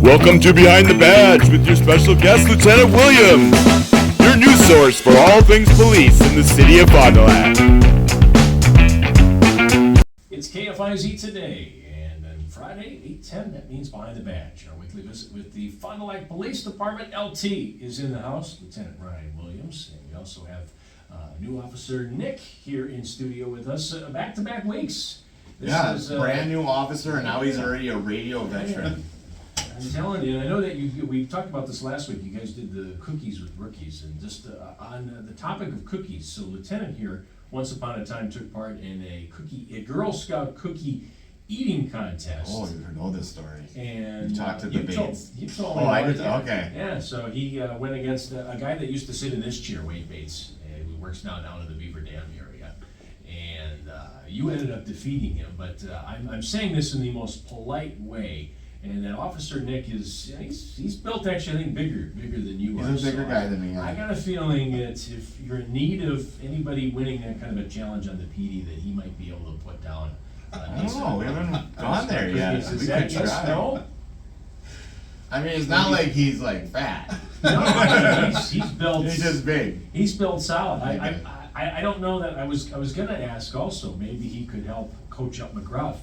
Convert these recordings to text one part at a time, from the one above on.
Welcome to Behind the Badge with your special guest, Lieutenant Williams, your news source for all things police in the city of Fond du Lac. It's KFIZ today, and on Friday, 8:10, that means Behind the Badge. Our weekly visit with the Fond du Lac Police Department. LT is in the house, Lieutenant Ryan Williams, and we also have new officer Nick here in studio with us, back-to-back weeks. This is brand new officer, and now he's already a radio veteran. I'm telling you, and I know that we talked about this last week. You guys did the cookies with rookies, and just on the topic of cookies. So Lieutenant here, once upon a time, took part in a Girl Scout cookie eating contest. Oh, you know this story. And you talked to the Bates. You told me. Oh, I did. Okay. Yeah, so he went against a guy that used to sit in this chair, Wade Bates, and he works now down in the Beaver Dam area. And you ended up defeating him, but I'm saying this in the most polite way. And that Officer Nick he's built actually, I think, bigger than you are. He's a bigger guy than me. I got a feeling that if you're in need of anybody winning that kind of a challenge on the PD, that he might be able to put down. I don't know. We haven't gone there yet. Is We that could yes, try. no? I mean, it's not like he's like fat. No, he's built. He's just big. He's built solid. I don't know that I was gonna ask also, maybe he could help coach up McGruff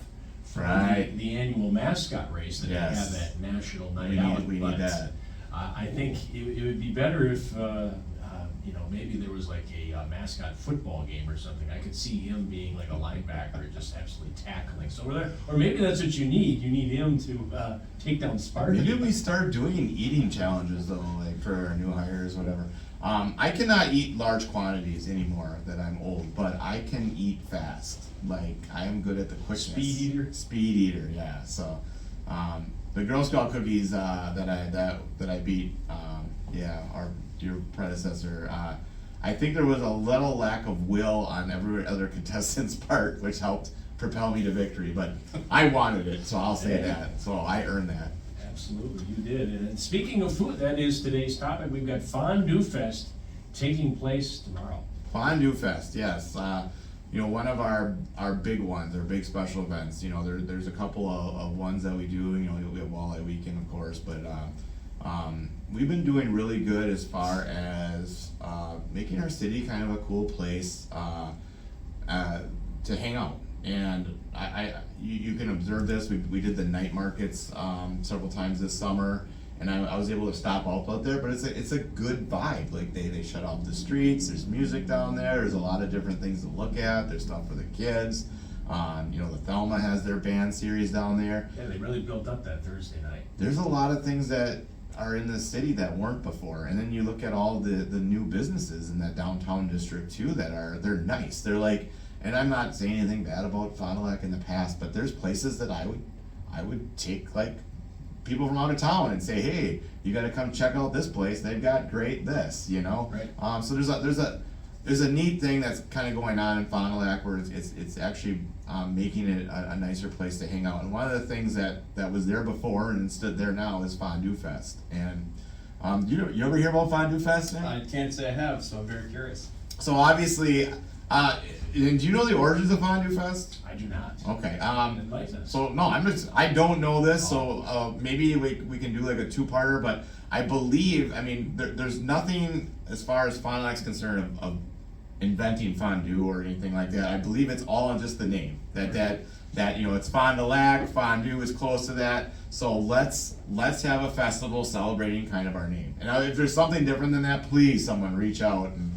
for the annual mascot race that they have at National Night Out. We need that. I think it would be better if maybe there was like a mascot football game or something. I could see him being like a linebacker, just absolutely tackling. So or maybe that's what you need. You need him to take down Sparta. Maybe we start doing eating challenges though, like for our new hires, whatever. I cannot eat large quantities anymore that I'm old, but I can eat fast. Like I am good at the quickness. Speed eater, yeah. So the Girl Scout cookies that I beat, your predecessor. I think there was a little lack of will on every other contestant's part, which helped propel me to victory. But I wanted it, so I'll say that. So I earned that. Absolutely, you did. And speaking of food, that is today's topic. We've got Fondue Fest taking place tomorrow. Fondue Fest, yes. One of our big ones, our big special events. There's a couple of ones that we do. We have Walleye Weekend, of course, but we've been doing really good as far as making our city kind of a cool place to hang out. And you can observe this. We did the night markets several times this summer, and I was able to stop out there. But it's a good vibe. Like they shut off the streets. There's music down there. There's a lot of different things to look at. There's stuff for the kids. The Thelma has their band series down there. Yeah, they really built up that Thursday night. There's a lot of things that are in the city that weren't before, and then you look at all the new businesses in that downtown district too they're nice. They're like. And I'm not saying anything bad about Fond du Lac in the past, but there's places that I would take like people from out of town and say, hey, you got to come check out this place. They've got great this, Right. So there's a neat thing that's kind of going on in Fond du Lac where it's actually making it a nicer place to hang out. And one of the things that was there before and stood there now is Fondue Fest. And you ever hear about Fondue Fest, Nick? I can't say I have, so I'm very curious. So obviously. Do you know the origins of Fondue Fest? I do not. Okay. So no, I don't know this. So maybe we can do like a two-parter. But I believe, there's nothing as far as Fond du Lac's concerned of inventing fondue or anything like that. I believe it's all in just the name. That it's Fond du Lac. Fondue is close to that. So let's have a festival celebrating kind of our name. And if there's something different than that, please someone reach out and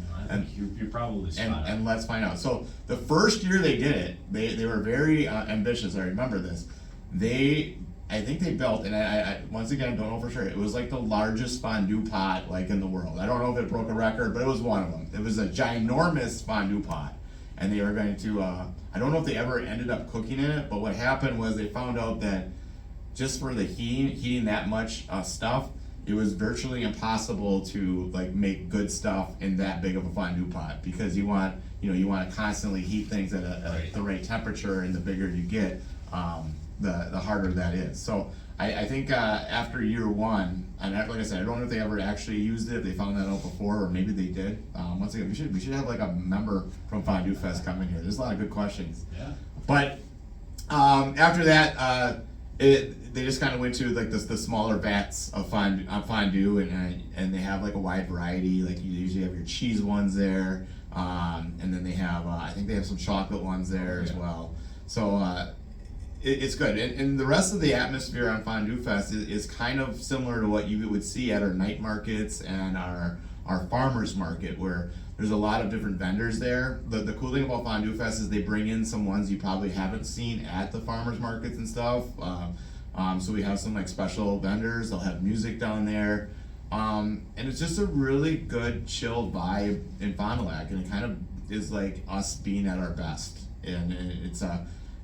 you're probably spot on. And let's find out. So the first year they did it, they were very ambitious. I remember this. I think they built, and I once again don't know for sure. It was like the largest fondue pot like in the world. I don't know if it broke a record, but it was one of them. It was a ginormous fondue pot, and they were going to. I don't know if they ever ended up cooking in it, but what happened was they found out that just for the heating that much stuff. It was virtually impossible to like make good stuff in that big of a fondue pot because you want to constantly heat things at the right temperature, and the bigger you get, the harder that is. So I think after year one, and like I said, I don't know if they ever actually used it, if they found that out before, or maybe they did. Once again, we should have like a member from Fondue Fest come in here. There's a lot of good questions. Yeah. But after that. They just kind of went to like the smaller vats of fondue, and they have like a wide variety. Like you usually have your cheese ones there, and then they have I think they have some chocolate ones there as well. So it's good, and the rest of the atmosphere on Fondue Fest is kind of similar to what you would see at our night markets and our farmers market, where there's a lot of different vendors there. The cool thing about Fondue Fest is they bring in some ones you probably haven't seen at the farmers markets and stuff. So we have some like special vendors. They'll have music down there, and it's just a really good chill vibe in Fond du Lac, and it kind of is like us being at our best. And it's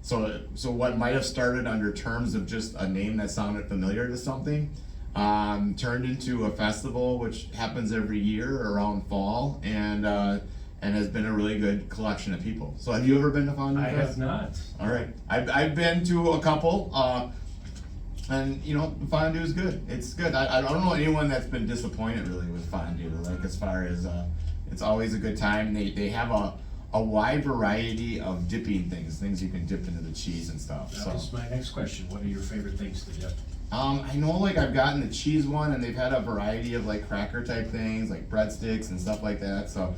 so what might have started under terms of just a name that sounded familiar to something, turned into a festival which happens every year around fall, and has been a really good collection of people. So have you ever been to Fondue I Fest? have not. All right, I've been to a couple, and you know, fondue is good. It's good. I don't know anyone that's been disappointed really with fondue. Like as far as it's always a good time. They have a wide variety of dipping things you can dip into the cheese and stuff. That So was my next question. What are your favorite things to dip? I know like I've gotten the cheese one, and they've had a variety of like cracker type things, like breadsticks and stuff like that. So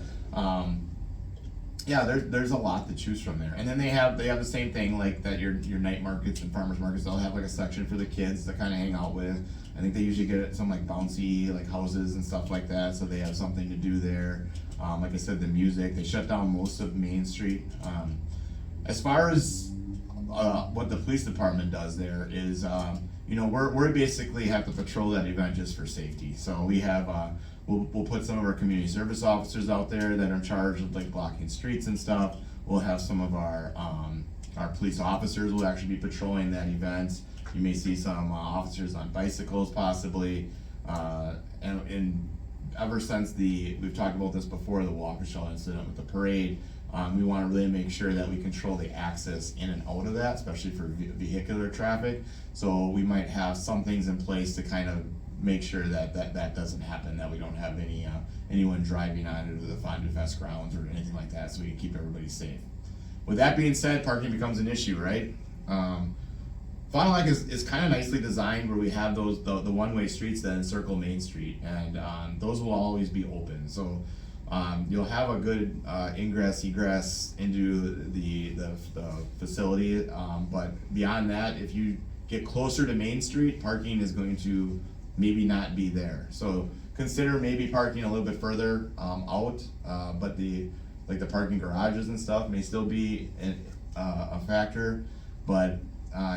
yeah, there's a lot to choose from there. And then they have the same thing like that your night markets and farmers markets. They'll have like a section for the kids to kind of hang out with. I think they usually get some like bouncy like houses and stuff like that, so they have something to do there. Like I said, the music, they shut down most of Main Street. As far as what the police department does there is, you know, we basically have to patrol that event just for safety. So we have we'll put some of our community service officers out there that are in charge of like blocking streets and stuff. We'll have some of our police officers will actually be patrolling that event. You may see some officers on bicycles possibly, and ever since we've talked about this before, the Waukesha incident with the parade, we want to really make sure that we control the access in and out of that, especially for vehicular traffic. So we might have some things in place to kind of make sure that doesn't happen, that we don't have anyone driving onto the Fondue Fest grounds or anything like that, so we can keep everybody safe. With that being said, parking becomes an issue, right? Fond du Lac is kind of nicely designed where we have the one-way streets that encircle Main Street, and those will always be open. So you'll have a good ingress, egress into the facility, but beyond that, if you get closer to Main Street, parking is going to maybe not be there. So consider maybe parking a little bit further out, but the parking garages and stuff may still be a factor, but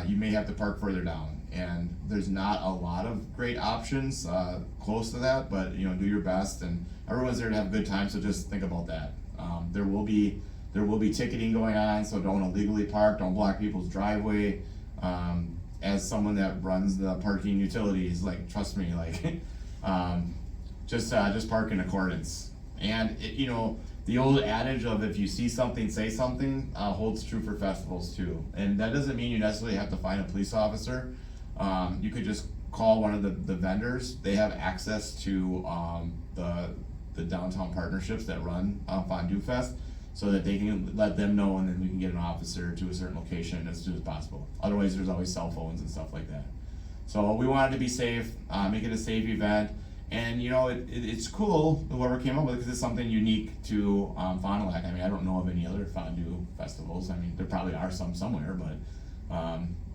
you may have to park further down, and there's not a lot of great options close to that, but you know, do your best, and everyone's there to have a good time, so just think about that. There will be ticketing going on, so don't illegally park, don't block people's driveway. As someone that runs the parking utilities, like trust me, like just park in accordance. And you know, the old adage of if you see something, say something, holds true for festivals too. And that doesn't mean you necessarily have to find a police officer. You could just call one of the vendors. They have access to the downtown partnerships that run Fondue Fest, so that they can let them know, and then we can get an officer to a certain location as soon as possible. Otherwise, there's always cell phones and stuff like that. So we wanted to be safe, make it a safe event. And you know, it's cool whoever came up with it, because it's something unique to Fond du Lac. I mean, I don't know of any other fondue festivals. I mean, there probably are some somewhere, but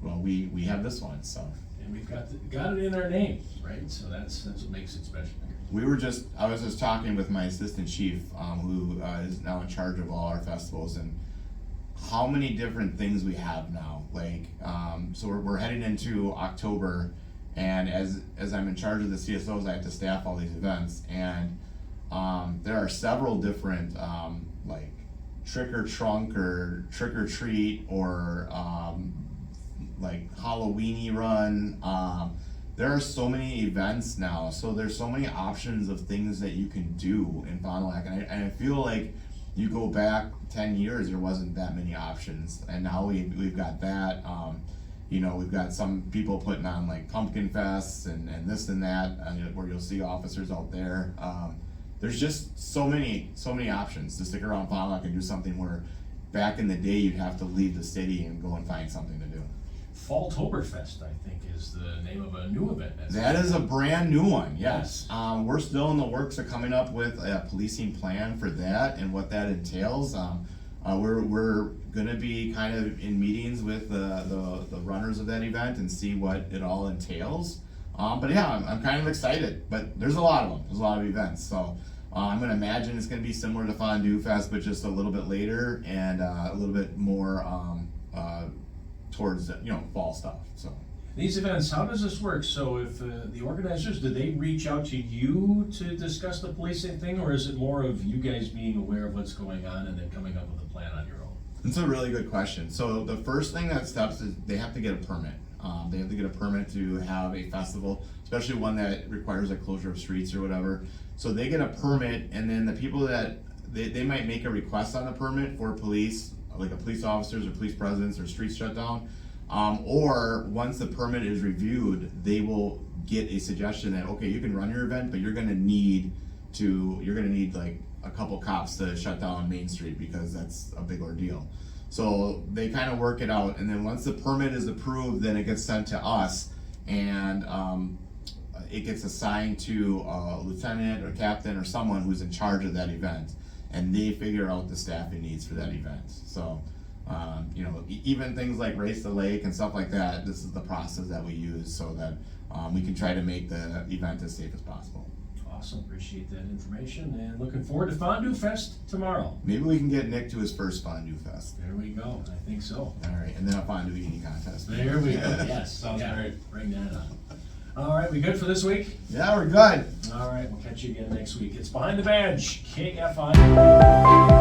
well, we have this one, so. And we've got it in our name, right? So that's what makes it special. I was just talking with my assistant chief, who is now in charge of all our festivals, and how many different things we have now. Like, so we're heading into October, and as I'm in charge of the CSOs, I have to staff all these events, and there are several different like trick or trunk or trick or treat or like Halloweeny run. There are so many events now, so there's so many options of things that you can do in Fond du Lac, and I feel like you go back 10 years, there wasn't that many options, and now we've got that. You know, we've got some people putting on like pumpkin fests and this and that, where you'll see officers out there. There's just so many options to stick around Fond du Lac and do something where back in the day you'd have to leave the city and go and find something to do. Falltoberfest, I think, is the name of a new event. That is a brand new one, yes. We're still in the works of coming up with a policing plan for that and what that entails. We're gonna be kind of in meetings with the runners of that event and see what it all entails. But yeah, I'm kind of excited, but there's a lot of them, there's a lot of events, so. I'm gonna imagine it's gonna be similar to Fondue Fest, but just a little bit later and a little bit more towards fall stuff. So These events, how does this work? So if the organizers, do they reach out to you to discuss the policing thing, or is it more of you guys being aware of what's going on and then coming up with a plan on your own? it's a really good question. So the first thing that steps is they have to get a permit. They have to get a permit to have a festival, especially one that requires a closure of streets or whatever. So they get a permit, and then the people that they might make a request on the permit for police, like a police officers or police presence or street shutdown. Or once the permit is reviewed, they will get a suggestion that, okay, you can run your event, but you're gonna need like a couple cops to shut down Main Street because that's a big ordeal. So they kind of work it out, and then once the permit is approved, then it gets sent to us, and it gets assigned to a lieutenant or captain or someone who's in charge of that event, and they figure out the staffing needs for that event. So, even things like Race the Lake and stuff like that, this is the process that we use so that we can try to make the event as safe as possible. Awesome, appreciate that information, and looking forward to Fondue Fest tomorrow. Maybe we can get Nick to his first Fondue Fest. There we go, I think so. All right, and then a fondue eating contest. There we go, yes. Sounds yeah, great. Bring that on. All right, we good for this week? Yeah, we're good. All right, we'll catch you again next week. It's Behind the Badge, KFI.